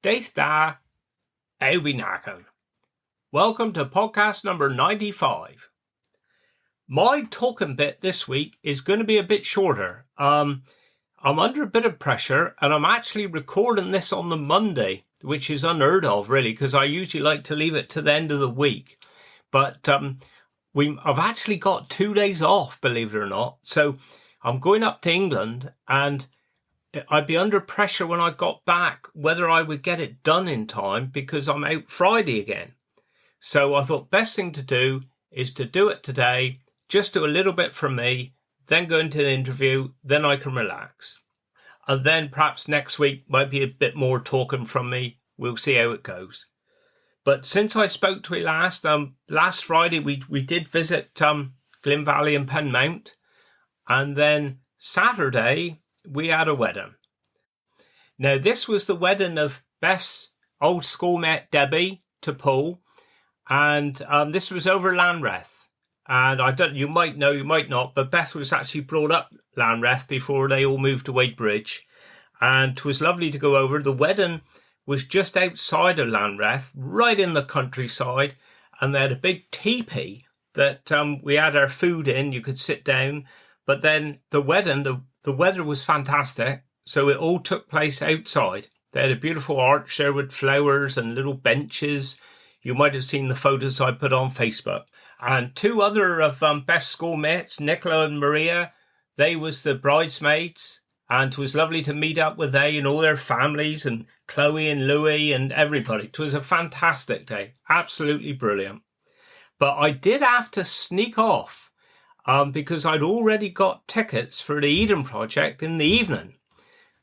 Daith da, Eubinakan. Welcome to podcast number 95. My talking bit this week is going to be a bit shorter. I'm under a bit of pressure and I'm actually recording this on the Monday, which is unheard of really, because I usually like to leave it to the end of the week. But I've actually got 2 days off, believe it or not. So I'm going up to England and I'd be under pressure when I got back whether I would get it done in time because I'm out Friday again. So I thought best thing to do is to do it today, just do a little bit from me, then go into the interview, then I can relax. And then perhaps next week might be a bit more talking from me. We'll see how it goes. But since I spoke to you last Friday, we did visit Glyn Valley and Penmount. And then Saturday, we had a wedding. Now, this was the wedding of Beth's old schoolmate, Debbie, to Powell. And this was over Lanreth. And you might know, you might not, but Beth was actually brought up Lanreth before they all moved to Wadebridge. And it was lovely to go over. The wedding was just outside of Lanreth, right in the countryside. And they had a big teepee that we had our food in. You could sit down. But then the wedding, the weather was fantastic. So it all took place outside. They had a beautiful arch there with flowers and little benches. You might have seen the photos I put on Facebook. And two other of Beth's schoolmates, Nicola and Maria, they was the bridesmaids. And it was lovely to meet up with they and all their families and Chloe and Louie and everybody. It was a fantastic day. Absolutely brilliant. But I did have to sneak off because I'd already got tickets for the Eden Project in the evening.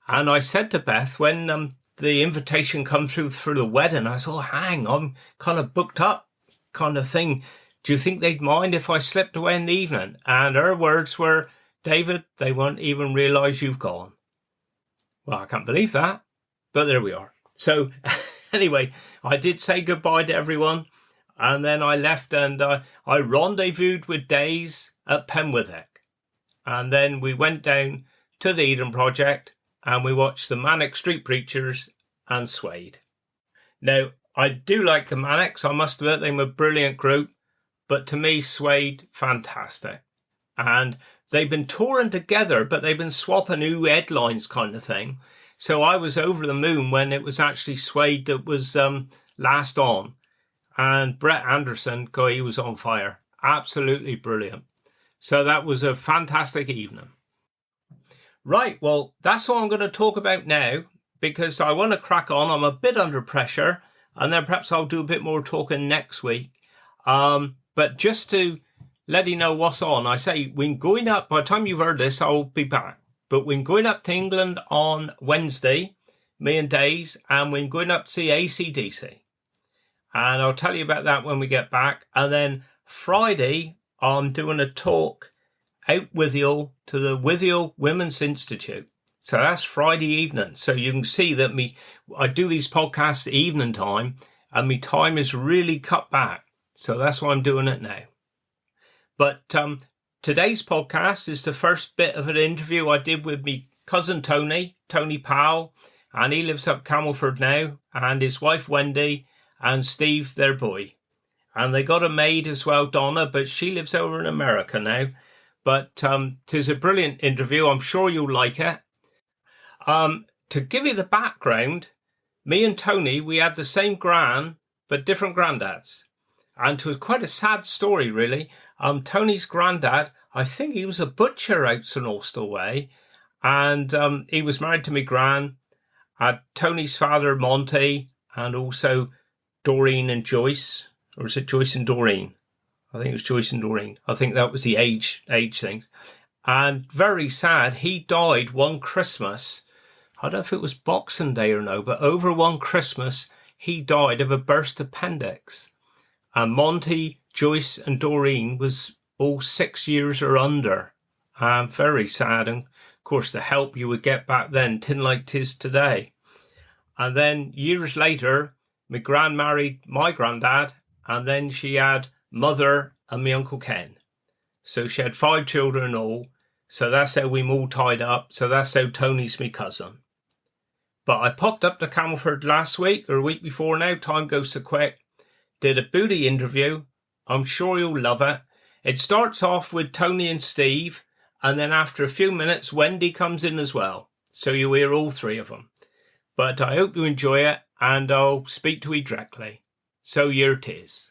And I said to Beth, when the invitation come through for the wedding, I said, I'm kind of booked up kind of thing. Do you think they'd mind if I slipped away in the evening? And her words were, David, they won't even realise you've gone. Well, I can't believe that, but there we are. So anyway, I did say goodbye to everyone. And then I left and I rendezvoused with Days at Penwithwick. And then we went down to the Eden Project and we watched the Manic Street Preachers and Suede. Now, I do like the Manics. I must admit, they were a brilliant group. But to me, Suede, fantastic. And they've been touring together, but they've been swapping new headlines kind of thing. So I was over the moon when it was actually Suede that was last on. And Brett Anderson, he was on fire. Absolutely brilliant. So that was a fantastic evening. Right, well, that's all I'm going to talk about now because I want to crack on. I'm a bit under pressure and then perhaps I'll do a bit more talking next week. But just to let you know what's on, I say we're going up, by the time you've heard this, I'll be back. But we're going up to England on Wednesday, me and Days, and we're going up to see AC/DC. And I'll tell you about that when we get back. And then Friday, I'm doing a talk out Withiel to the Withiel Women's Institute. So that's Friday evening. So you can see that I do these podcasts evening time and my time is really cut back. So that's why I'm doing it now. But today's podcast is the first bit of an interview I did with me cousin Tony Powell. And he lives up Camelford now. And his wife Wendy and Steve, their boy. And they got a maid as well, Donna, but she lives over in America now. But it is a brilliant interview. I'm sure you'll like it. To give you the background, me and Tony, we had the same gran, but different granddads. And it was quite a sad story, really. Tony's granddad, I think he was a butcher out St Austell way. And he was married to me gran. Tony's father, Monty, and also Doreen and Joyce. Or is it Joyce and Doreen? I think it was Joyce and Doreen. I think that was the age things. And very sad, he died one Christmas. I don't know if it was Boxing Day or no, but over one Christmas, he died of a burst appendix. And Monty, Joyce and Doreen was all 6 years or under. Very sad. And of course, the help you would get back then, tin like 'tis today. And then years later, my gran married my granddad, and then she had mother and my Uncle Ken. So she had 5 children all. So that's how we all tied up. So that's how Tony's my cousin. But I popped up to Camelford last week or a week before now. Time goes so quick. Did a booty interview. I'm sure you'll love it. It starts off with Tony and Steve, and then after a few minutes, Wendy comes in as well. So you hear all three of them. But I hope you enjoy it, and I'll speak to you directly. So here it is.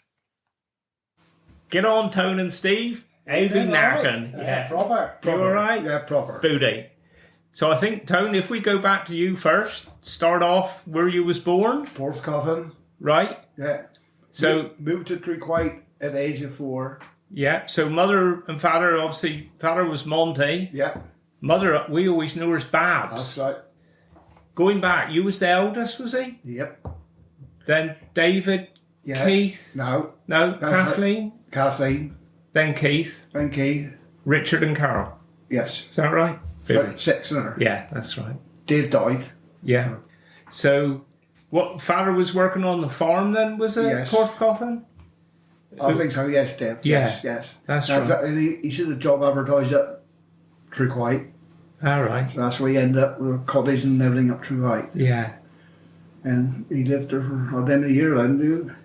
Get on, Tony and Steve. How be knacking? Yeah, proper. You all right? Yeah, proper. Booty. So I think, Tony, if we go back to you first, start off where you was born. Porthcaven. Right? Yeah. So moved to Trequite at the age of 4. Yeah, so mother and father, obviously, father was Monty. Yeah. Mother, we always knew her as Babs. That's right. Going back, you was the eldest, was he? Yep. Then David, Yeah. Keith. No. No, That's Kathleen. Right. Kathleen. Then Keith. Then Keith. Richard and Carol. Yes. Is that right? Right. 6 in her. Yeah, that's right. Dave died. Yeah. So, what, father was working on the farm then, was it? Yes. Porthcaven? I think so, yes, Dave. Yeah. Yes. That's now, right. He should have job advertised at Trequite. All right. So that's where he ended up with a cottage and everything up Trequite. Yeah. And he lived there for a year then, dude.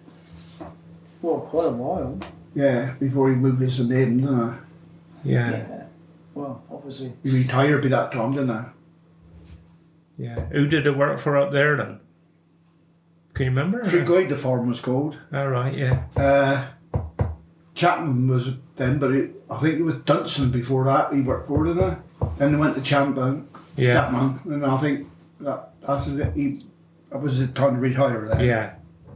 Well, quite a while. Yeah, before he moved to St. Aidan's, didn't Yeah. Well, obviously. he? He retired by that time, didn't he? Yeah. Who did the work for up there then? Can you remember? Trequite, the farm was called. All right, yeah. Chapman was then, but I think it was Dunson before that he worked for, didn't he? Then they went to Chapman, and I think that was the time to retire then. Yeah.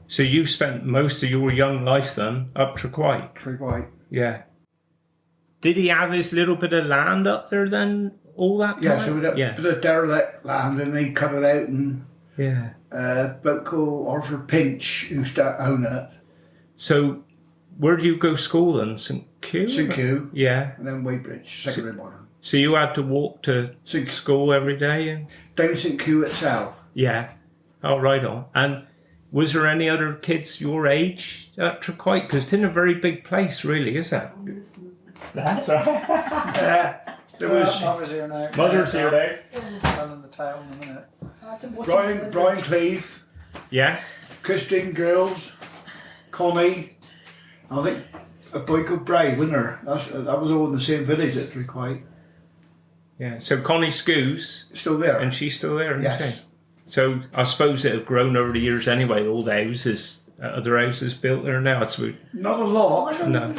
So you spent most of your young life then up Trequite? Trequite. Yeah. Did he have his little bit of land up there then all that time? Yeah, so with a bit of derelict land and he cut it out and Yeah. a bloke called Arthur Pinch who used to own it. So where did you go school then? St. Q? St. Q. Yeah. And then Weybridge, secondary morning. So you had to walk to school every day? And Down St. Q itself. yeah. Oh, right on. And was there any other kids your age at Trequite? Because it's in a very big place, really, is it? That's right. There was Mother's here now. Mother's here now. I'm in the town in a minute. Brian Cleve, Yeah. Christine Girls, Connie, I think a boy called Bray, wasn't there? That was all in the same village at Trequite. Yeah. So Connie Scoos, Still there. and she's still there, isn't Yes. she? So I suppose it have grown over the years anyway, all the houses, other houses built there now. It's Not a lot. no.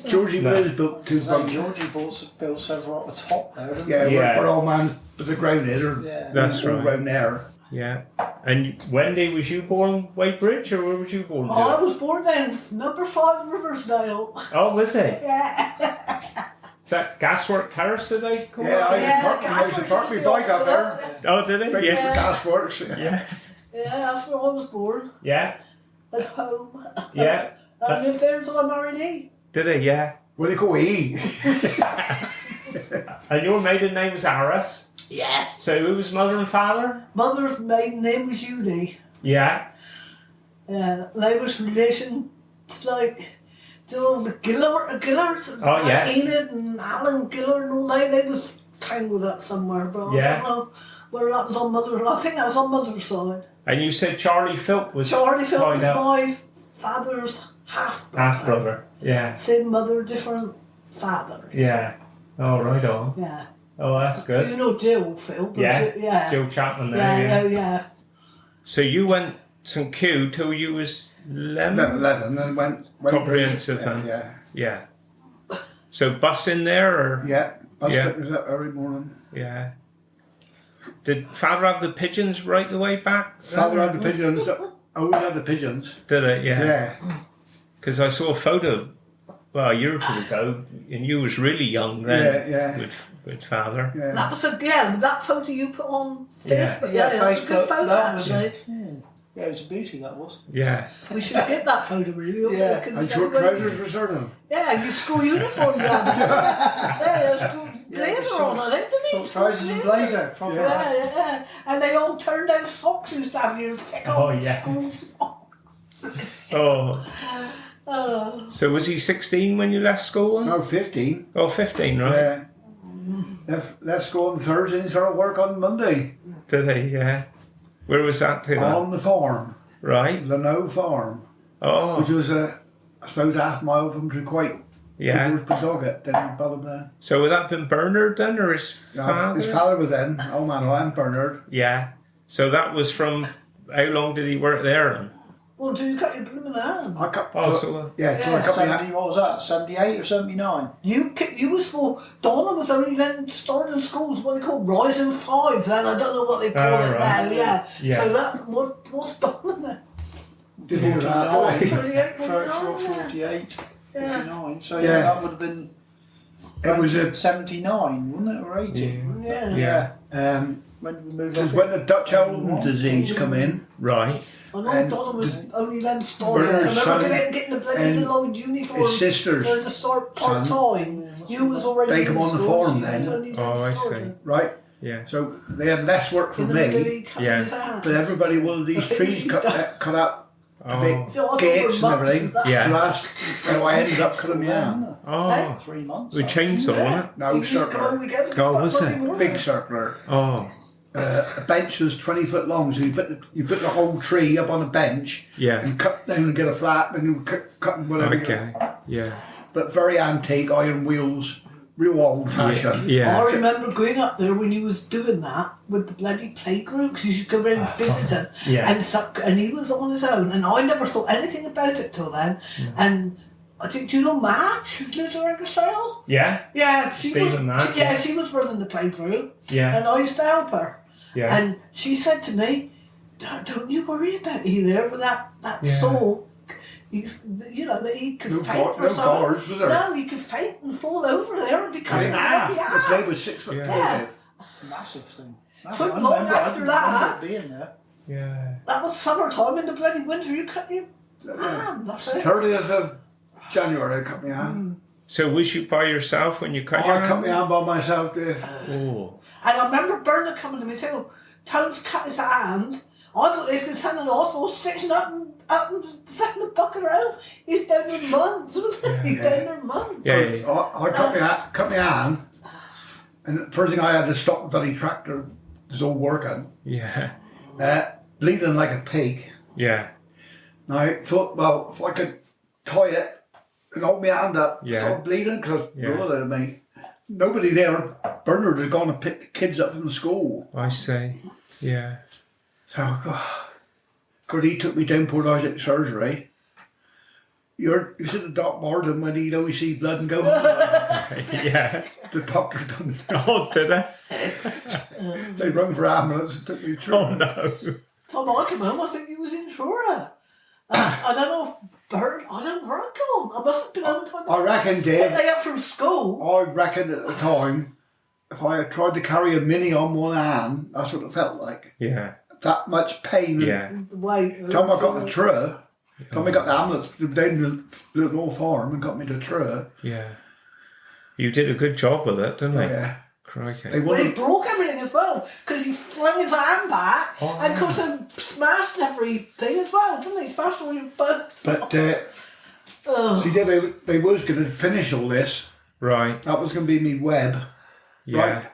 Georgie No. Williams built 2 So bunks. Georgie built several at the top there, didn't Yeah, he? Yeah. We're all man with the ground here. Yeah. That's all right. round there. Yeah. And Wendy, was you born Weybridge or where was you born? Oh, I was born down number 5 Riversdale. Oh, was it? Yeah. Is that Gaswork Terrace, did they call Yeah, I it? used to park my bike up there. Oh, did they? Big Yeah. gas works. Yeah. Yeah, that's where I was born. Yeah. At home. Yeah. I lived there until I married he. Did he? Yeah. What do you call E? And your maiden name was Aris. Yes. So who was mother and father? Mother's maiden name was Judy. Yeah. Yeah, and I was relation to like, you know, the Gillards. Oh, yes. Enid and Alan Gillard and all that. They was tangled up somewhere, but Yeah. I don't know where that was on mother. I think that was on mother's side. And you said Charlie Philp was Charlie Philp was tied up. my father's half Half brother. Yeah. Same mother, different father. Yeah. Oh, right on. Yeah. Oh, that's good. You know Jill Philp? Yeah. Yeah. Joe Chapman there. Yeah, Yeah. yeah. So you went St. Q till you was 11? 11 and went Comprehensive then. Yeah. Yeah. So bus in there or? Yeah. I Yeah. was up every morning. Yeah. Did father have the pigeons right the way back? Father had the pigeons. Always had the pigeons. Did it? Yeah. Yeah. Because I saw a photo, well, a year or two ago, and you was really young then. Yeah, yeah. With father. Yeah. That was that photo you put on Yeah. Facebook. Yeah, that's a good Facebook, photo that was actually. Yeah, it was a beauty, that was. Yeah. We should get that photo really. Yeah, Can And show short it. trousers for certain. Yeah, your school uniform you had. Yeah, your school blazer on, I think, didn't Short he? trousers and blazer. Proper. Yeah, yeah. And they all turned down socks used to have you thick Oh, on yeah. school socks. Oh. Oh. So was he 16 when you left school then? No, 15. Oh, 15, right? Yeah. Left school on Thursday and started work on Monday. Did he? Yeah. Where was that to? On the farm, Right. Lano Farm, Oh, which was I suppose, half mile from Trequite. yeah. Towards Padogat, then Ballymena. So would that been Bernard then, or his father? His father was in, old man and Bernard. Yeah. So that was from, how long did he work there then? Well, do you cut your blooming hand? I cut, Oh, so, yeah, till I cut my 70, what was that? 78 or 79? You was for Donna was only then starting schools what they call rising fives, and I don't know what they call it right. now. Yeah. Yeah. So that what's Donna then? Before that, 38, 34, 49, 48, Yeah. 49. So Yeah. that would have been it was a 79, wouldn't it? Or 80? Yeah. Yeah. um, When did we move because on? when the Dutch Elm disease come in, right. I know And Donna was only then starting. I Bernard's remember son getting the bloody and little old uniform. his sisters, For the start part time. You was already. They in come on the school, farm she was then. only Oh, I starting. see. right? Yeah. So they had less work for In the me, bloody cutting Yeah. his hand. but everybody wanted these trees cut up to Oh. make So I thought gates for and everything. months, Yeah. So that's how I ended up cutting my hand. Oh. 3 months. With chainsaw, wasn't it? No, You used to come circular. home together, Oh, but was Monday it? morning. Big circular. Oh. A bench was 20 foot long, so you put the whole tree up on a bench Yeah. and cut down and get a flat, and you cut whatever. Okay. Yeah. But very antique, iron wheels, real old fashioned. Yeah. I remember going up there when he was doing that with the bloody playgroup because you should go around and visit him. Yeah. And he was on his own, and I never thought anything about it till then. And I think, do you know Madge, who lives around the sale? Yeah. Yeah, she Stephen was. Madge, Yeah, yeah. she was running the playgroup, Yeah. and I used to help her. Yeah. And she said to me, "Don't you worry about either with that Yeah. soul. He's, that he could No faint or no something. guards, was there? No, he could faint and fall over there and become The blade was 6 foot Yeah. tall. Yeah. Massive thing. Took long after that. Being there. Yeah. That was summertime. In the bloody winter, you cut your hand. That's it. 30th of January, I cut my hand. So was you by yourself when you cut I your cut hand? my hand by myself. Oh. And I remember Bernard coming to me saying, "Oh, Tone's cut his hand." I thought they was going to send him to the hospital, stitching up and sending the bucket around. He's down there months. He's down there months. Yeah. I cut my hand, and the first thing I had to stop the bloody tractor was all working, Yeah. bleeding like a pig. Yeah. And I thought, well, if I could tie it and hold my hand up, Yeah. stop bleeding, because Yeah. rolling at me. Nobody there. Bernard had gone and picked the kids up from the school. I see. Yeah. So, because he took me down Port Isaac surgery. You see the Doc Martin when he'd always see blood and go, Yeah. the doctor done. Oh, did I? They rung for ambulance and took me through. Oh, no. Tom, I came home, I think he was in Truro. I don't know if Bernard, I don't recall. I must have been on time. I reckon, Picked Dave, they up from school. I reckon at the time, if I had tried to carry a mini on one hand, that's what it felt like. Yeah. That much pain. Yeah. The way. Time I got to Truro, time I got the ambulance down the little farm and got me to Truro. Yeah. You did a good job with it, didn't you? Yeah. Crikey. They Well, he wanted, broke everything as well because he flung his hand back Oh, and comes and smashed everything as well, didn't he? Smashed all your buds. but Ugh. see, they was going to finish all this. Right. That was going to be me web, Yeah. right?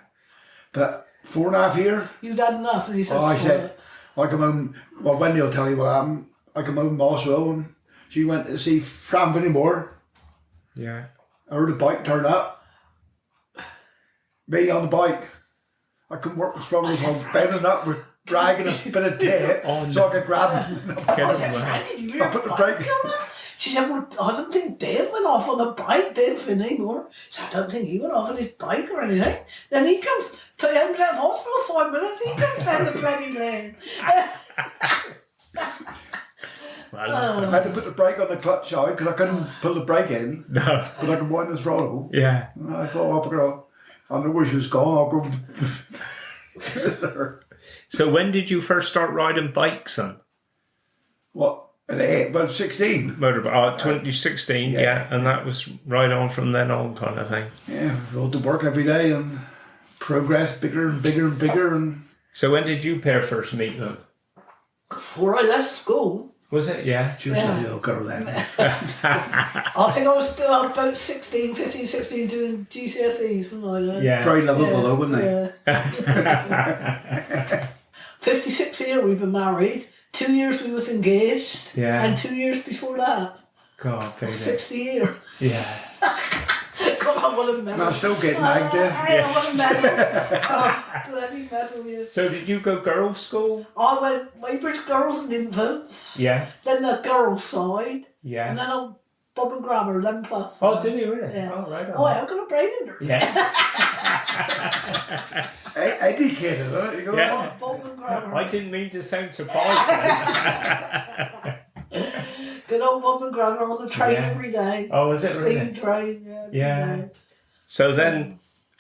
But 4.5 years. You'd had enough, and he said, Oh, I "Sort said, it." I come home, well, Wendy will tell you what happened. I come home in Mossville and she went to see Fran Vinnymore. Yeah. I heard a bike turn up. Me on the bike. I couldn't work the throttle, so I was bending up with dragging a bit of tape Oh, so I could grab him. Get I said, away. "Frank, did you I hear put a the bike brake- come up?" She said, "Well, I don't think Dave went off on a bike, Dave anymore." So I don't think he went off on his bike or anything. Then he comes to him out of hospital 5 minutes, he comes down the bloody lane. I had to put the brake on the clutch side because I couldn't pull the brake in, No. but I could wind the throttle. Yeah. And I thought, oh, girl, I know where she was gone, I'll go visit her. So when did you first start riding bikes then? What? At 8, about 16. Motorbike, 2016, Yeah. yeah. And that was right on from then on kind of thing. Yeah, rode to work every day and progressed bigger and bigger and bigger. And So when did you pair first meet them? Before I left school, Was it? Yeah. she was a little girl then. I think I was about 16, 15, 16 doing GCSEs, wasn't I? Then? Yeah. Very lovable though, wasn't he? Yeah. 56 years we've been married. 2 years we was engaged. Yeah. And 2 years before that. God, baby. 60 years. Yeah. God, I want a medal. And I still get nagged there. I want a medal. Oh, bloody medal, yes. So did you go girls' school? I went Weybridge Girls and Infants, Yeah. then the girls' side, and Yes. then I Bob and Grammar, 11 plus. Oh, did you really? Yeah. Oh, right on. Oh, I've got a brain in there. Yeah. Educated, huh? You go, Yeah. Bob and Grammar. I didn't mean to sound surprised. Good old Bob and Grammar on the train Yeah. every day. Oh, is it Steam really? train, yeah. every Yeah. day. So then,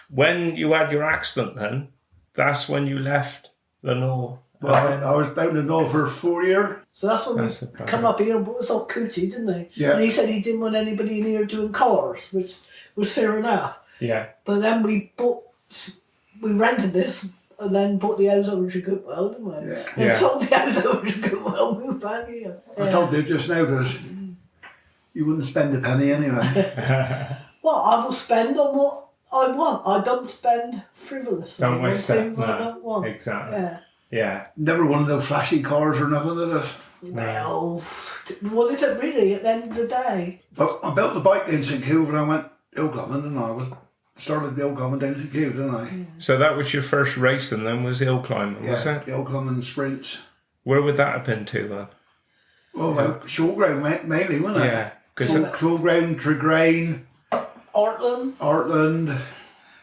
when you had your accident then, that's when you left the North. Well, I was down in North for 4 years. So that's when That's we the come up here and bought us all coochie, didn't he? Yeah. And he said he didn't want anybody in here doing cars, which was fair enough. Yeah. But then we rented this and then bought the house over to Goodwell, didn't we? Yeah. And Yeah. sold the house over to Goodwell and moved back here. I told you just now that you wouldn't spend a penny anyway. Well, I will spend on what I want. I don't spend frivolously Don't on waste that. things I No. don't want. Exactly. Yeah. Yeah. Never one of those flashy cars or nothing of it. Well, what is it really at the end of the day? But I built the bike in St Kilda when I went Ilglaman, and I started the Ilglaman down St Kilda, didn't I? So that was your first racing then, was hill climbing, was Yeah, it? the Ilglaman sprints. Where would that have been to then? Well, short ground mainly, wasn't it? Yeah. Because Short ground, Tregrain, Ortland. Artland,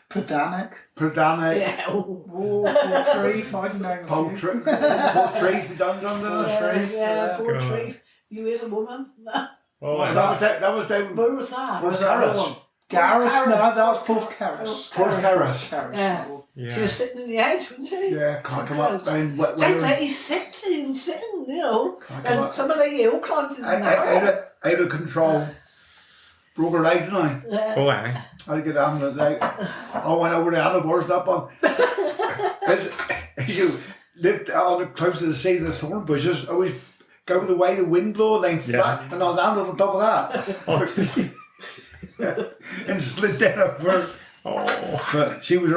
Pedanic. Perdanic, Yeah. Portreif, I can name a few. Portreif, we done under the Portreif, Yeah, poor God. tree. You is a woman. oh, That was down Where was that? Port that Carras. Garris, no, that was Porth Carras. Port Carras. Yeah. yeah. She was sitting in the house, wasn't she? Yeah, can't come up down wet That weather. lady's sitting, you know. Can't come And up. some of the hill climbers in that. Out of control. Broke her leg, didn't I? Yeah. Oh, aye. I had to get the ambulance out. I went over the handlebars and up on. As you lived on the close to the sea, the thorn bushes always go the way the wind blew, and then flat, and I landed on top of that. And slid down at first. Oh. But she was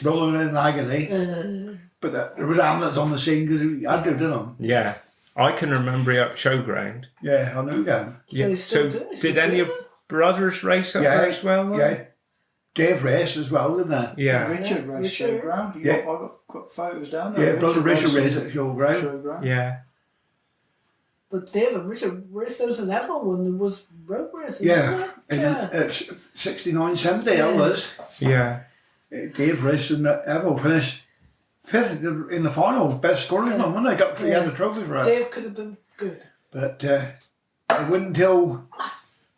rolling in agony. But there was ambulance on the scene because he had to, didn't he? Yeah. I can remember it up showground. Yeah, I knew that. Yeah. they still So do it, did still any do of it? brothers race up Yeah, there as well? then? Yeah. Gave race as well, didn't they? Yeah. Richard raced Richard. showground. Yeah. I've got photos down there. Yeah, brother Richard raced raced at Showground. showground. Yeah. But David Richard raced those in Eval when there was road racing. Yeah, wasn't it? and Yeah. it's 69, 70 I was. Yeah. Dave raced in the Evo, finished fifth in the final, best scoring one, wasn't I? Got 3 Yeah. other trophies for it. Dave could have been good. But it wasn't until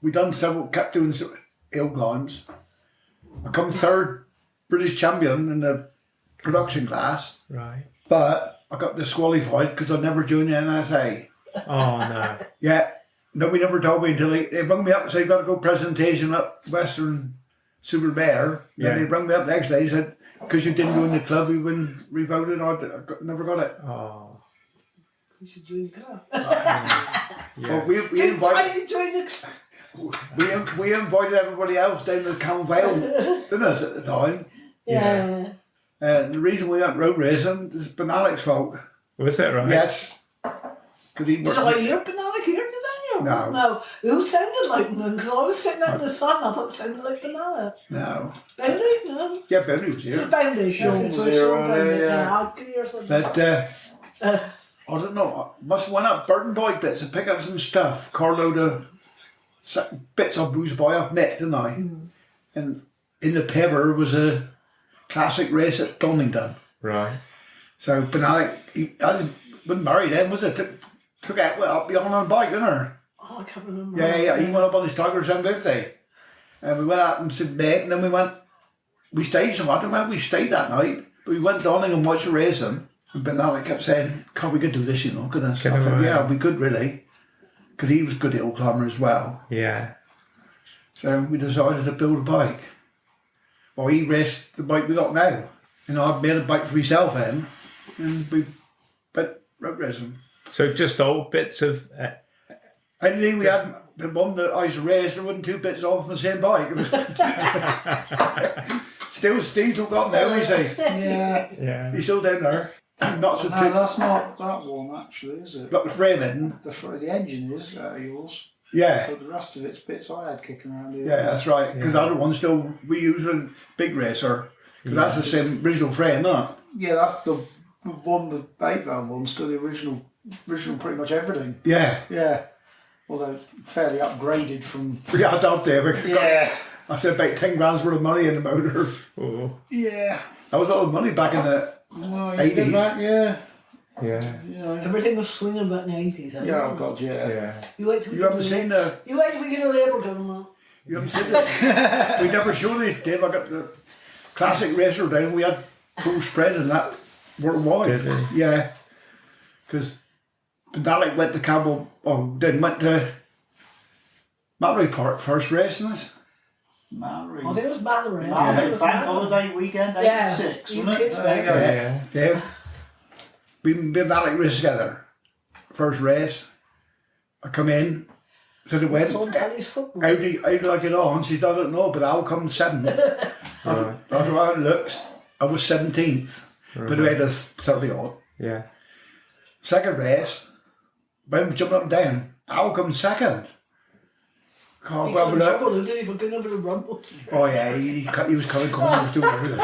we done several, kept doing hill climbs. I come third British champion in the production class, Right. but I got disqualified because I never joined the NSA. Oh, no. Yeah, nobody never told me until they rung me up and said, "You've got to go presentation up Western Super Bear." Yeah. Then they rung me up the next day and said, "Because you didn't join the club, you been revoted." Never got it. Oh. You should join the club. Yeah. Well, we Didn't try invited to join the club. we invited everybody else down to Camelford, didn't us, at the time? Yeah. And the reason we went road racing is Ben Alec's fault. Was that right? Yes. Because he Did worked. I hear Banana here today? Or No. No. Who sounded like them? Because I was sitting out in the sun, I thought it sounded like Banana. No. Boundy? No. Yeah, Ben was It was here. Boundy. Sean Yes, it was was here Sean earlier, Boundy. yeah. I could hear something. But Uh, I don't know. I must have went up Burton Bike bits and pick up some stuff. Carload of bits of booze by off Mick, didn't I? And in the paper was a classic race at Donington. Right. So Ben Alec, I wasn't married then, was it? Took out up beyond on a bike, didn't he? I can't remember. Yeah, he went up on his Tiger 750. And we went out and said Mick, and then we stayed somewhere. I don't know where we stayed that night, but we went Donington and watched the racing. And Ben Alec kept saying, "God, we could do this, you know, couldn't us?" I said, "Yeah, we could really." Because he was good hill climber as well. Yeah. So we decided to build a bike. Well, he raced the bike we got now. And I made a bike for myself then. And we went road racing. So just old bits of... Anything we had, the one that I used to race, there wasn't 2 bits off the same bike. It was still Steve took on now, you see. Yeah. yeah. He's still down there. Not so No, too. that's not that one actually, is it? Got the frame in. The engine is yours, Yeah. but the rest of it's bits I had kicking around here. Yeah, that's right. Because the other one still we use with Big Racer. Because that's the same original frame, isn't it? Yeah, that's the one, the 8-valve one, still the original pretty much everything. Yeah. Yeah. Although fairly upgraded from. Yeah, I doubt David. Yeah. I said about 10 grand's worth of money in the motor. Oh. Yeah. That was a lot of money back in the Well, you 80s. get back, yeah. Yeah. You know. Everything was swinging about in the 80s. Yeah, oh God, yeah. Yeah. You wait till we You get haven't a- seen the. You wait till we get a Labour government. You haven't seen it. We never showed it, Dave. I got the classic racer down. We had full spread and that worldwide. Did they? Yeah. Because Dalek went to Campbell, then went to Mallory Park first racing it. Mallory. I think it was Mallory. Mallory, Yeah. Bank Holiday Weekend, Yeah. 86, You wasn't it? kids There you go. Yeah. Dave. We did Dalek race together. First race. I come in. So they went. It's on Kelly's football. How do you like it on? She said, I don't know, but I'll come 7th. That's how it looks. I was 17th, but I had a 30 odd. Yeah. Second race, when jumping up and down, I'll come second. Can't He grab got it in up. trouble, did he, for getting over the rumble? Oh yeah, he was coming, he was doing everything.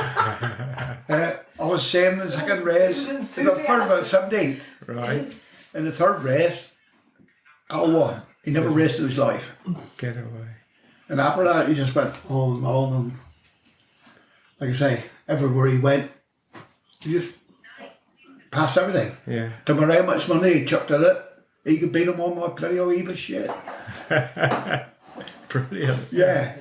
I was same in the second race. He was The first about 17th. Right. In the third race, I won. He never raced in his life. Get away. And after that, he just went on and on. And like I say, everywhere he went, he just passed everything. Yeah. No matter how much money he chucked at it, he could beat him on my bloody old heap of shit. Brilliant. Yeah.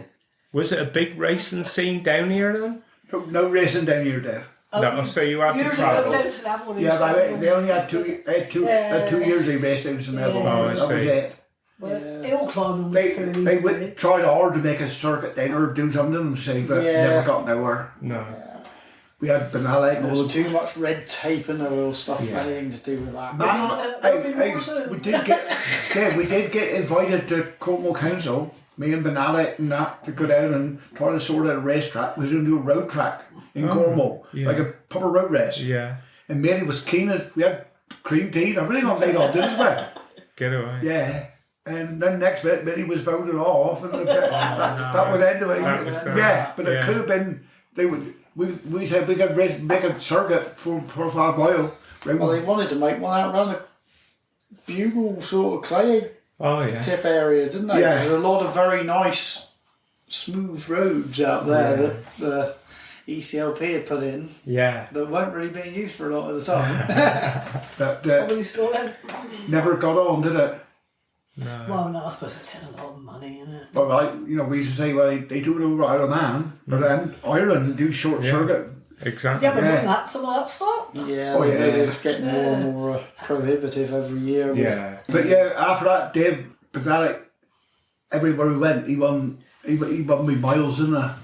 Was it a big racing scene down here then? No racing down here, Dave. No, so you had to Years ago, travel. down to Level, Yeah, but they only had two years they raced out in Neville. Oh, I That was see. it. But hill climbing was They fairly went, tried hard to make a circuit down or do something and see, but Yeah. never got nowhere. No. We had Banana and all There's the too much red tape and all stuff, anything to do with that. There'll be more soon. we did get invited to Cornwall Council, me and Banana and that, to go down and try to sort out a racetrack. We was going to do a road track in Cornwall, yeah. like a proper road race. Yeah. And Mary was keen as we had cream tea and everything on laid on, didn't we? Get away. Yeah. And then next bit, Billy was voted off, and that was the end of it. That was, Yeah, but it yeah. could have been. We said we could make a circuit for 5 mile. Well, they wanted to make one out around the Bugle sort of clay Oh, yeah. tip area, didn't they? Yeah. There's a lot of very nice, smooth roads out there that the ECLP had put in Yeah. that weren't really being used for a lot of the time. That Probably still in. never got on, did it? No. Well, no, I suppose it's had a lot of money in it. But we used to say, well, they do it over Isle of Man, but then Ireland do short circuit. Exactly. Yeah, but Yeah. when that, some of that stopped. Yeah, Oh, yeah. it's getting more and more prohibitive every year. Yeah. But yeah, after that, Dave Pathetic, everywhere we went, he won me miles in there.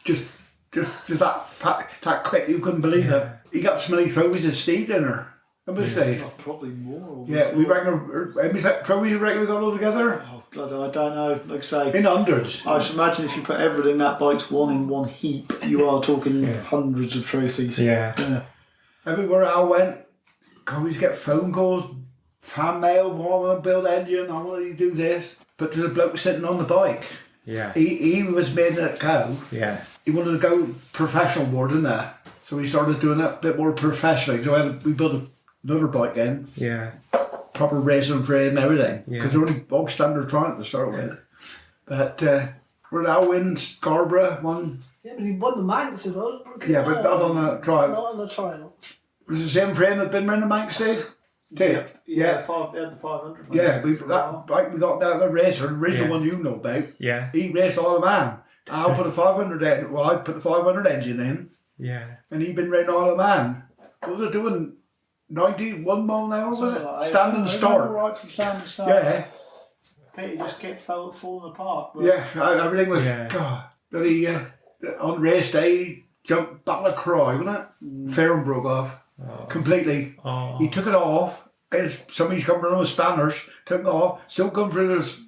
Just that quick, you couldn't believe it. He got so many trophies of Steve dinner. Remember Steve? Oh, probably more. Yeah, we reckon, how many trophies you reckon we got all together? Oh, God, I don't know. Like I say, In hundreds. I should imagine if you put everything that bike's won in one heap, you are talking hundreds of trophies. Yeah. Yeah. Everywhere I went, I always get phone calls, fan mail, I want to build engine, I want to do this. But there's a bloke sitting on the bike. Yeah. He was made it go. Yeah. He wanted to go professional more than that. So we started doing it a bit more professionally. So we built another bike in, Yeah. proper racing frame, everything. Yeah. Because they're only bog standard trying to start with. But we're now in Scarborough one. Yeah, but he won the Manx as well. Yeah, but not on a trial. Not on the trial. It was the same frame that been around the Manx, Steve? Yeah. Yeah, the 500. Yeah, we got that the racer, the original one you know about. Yeah. He raced all the man. I'll put a 500 in. Well, I put the 500 engine in, Yeah. and he been round all the man. What was it doing? 91 mile an hour was Something it? like that. Standing I start. remember right from standing start. Yeah, Peter just kept falling apart. But yeah. Everything was Yeah. God. Bloody on race day, he jumped battle of cry, wasn't it? Fairing broke off completely. Oh. He took it off. And somebody's coming around with spanners, took it off, still come through this.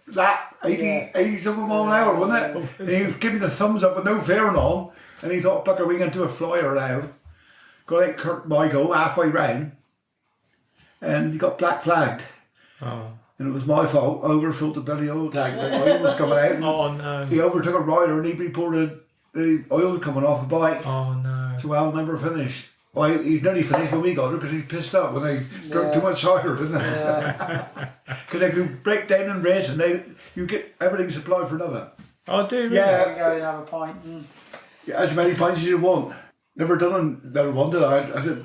That 80 something mile an hour, wasn't it? And he was giving the thumbs up with no fairing on, and he thought, "Bucker, we can do a flyer now." got out Kurt my go halfway round, and he got black flagged. Oh. And it was my fault. I overfilled the bloody oil tank. The oil was coming out. And Oh no. he overtook a rider and he reported the oil coming off a bike. Oh no. So Al never finished. Well, he's nearly finished when we got it because he's pissed off when they drunk too much cider, didn't they? Because if you break down and race, and you get everything supplied for nothing. Oh, do you? Yeah. You go and have a pint. And... Yeah, as many pints as you want. Never done it. Never wanted. I said,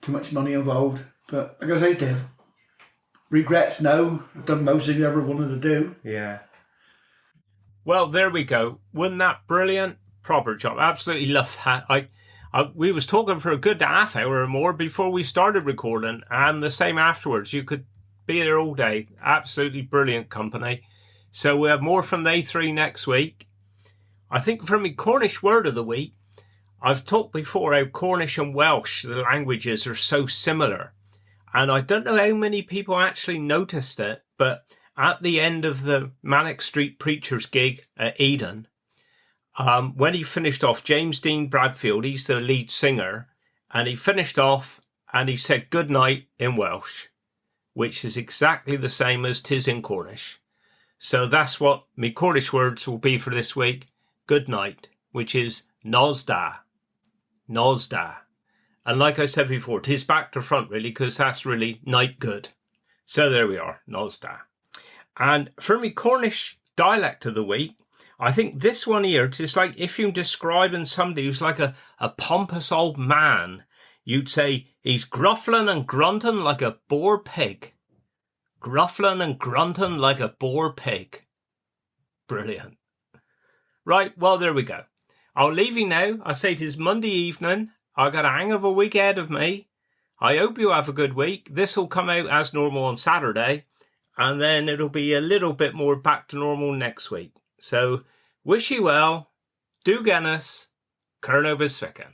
too much money involved. But like I say, Dave, regrets no. I've done most things I ever wanted to do. Yeah. Well, there we go. Wasn't that brilliant? Proper job. Absolutely love that. We was talking for a good half hour or more before we started recording, and the same afterwards. You could be there all day. Absolutely brilliant company. So we have more from they three next week. I think from the Cornish word of the week, I've talked before how Cornish and Welsh, the languages, are so similar. And I don't know how many people actually noticed it, but at the end of the Manic Street Preachers gig at Eden, when he finished off, James Dean Bradfield, he's the lead singer, and he finished off and he said good night in Welsh, which is exactly the same as tis in Cornish. So that's what my Cornish words will be for this week. Good night, which is nos da. Nos da. And like I said before, tis back to front really, because that's really night good. So there we are, nos da. And for me Cornish dialect of the week, I think this one here, it's like if you're describing somebody who's like a pompous old man, you'd say he's gruffling and grunting like a boar pig. Gruffling and grunting like a boar pig. Brilliant. Right, well, there we go. I'll leave you now. I say it is Monday evening. I got a hang of a week ahead of me. I hope you have a good week. This will come out as normal on Saturday, and then it'll be a little bit more back to normal next week. So, wish you well. Do Guinness. Kerno Bisvicken.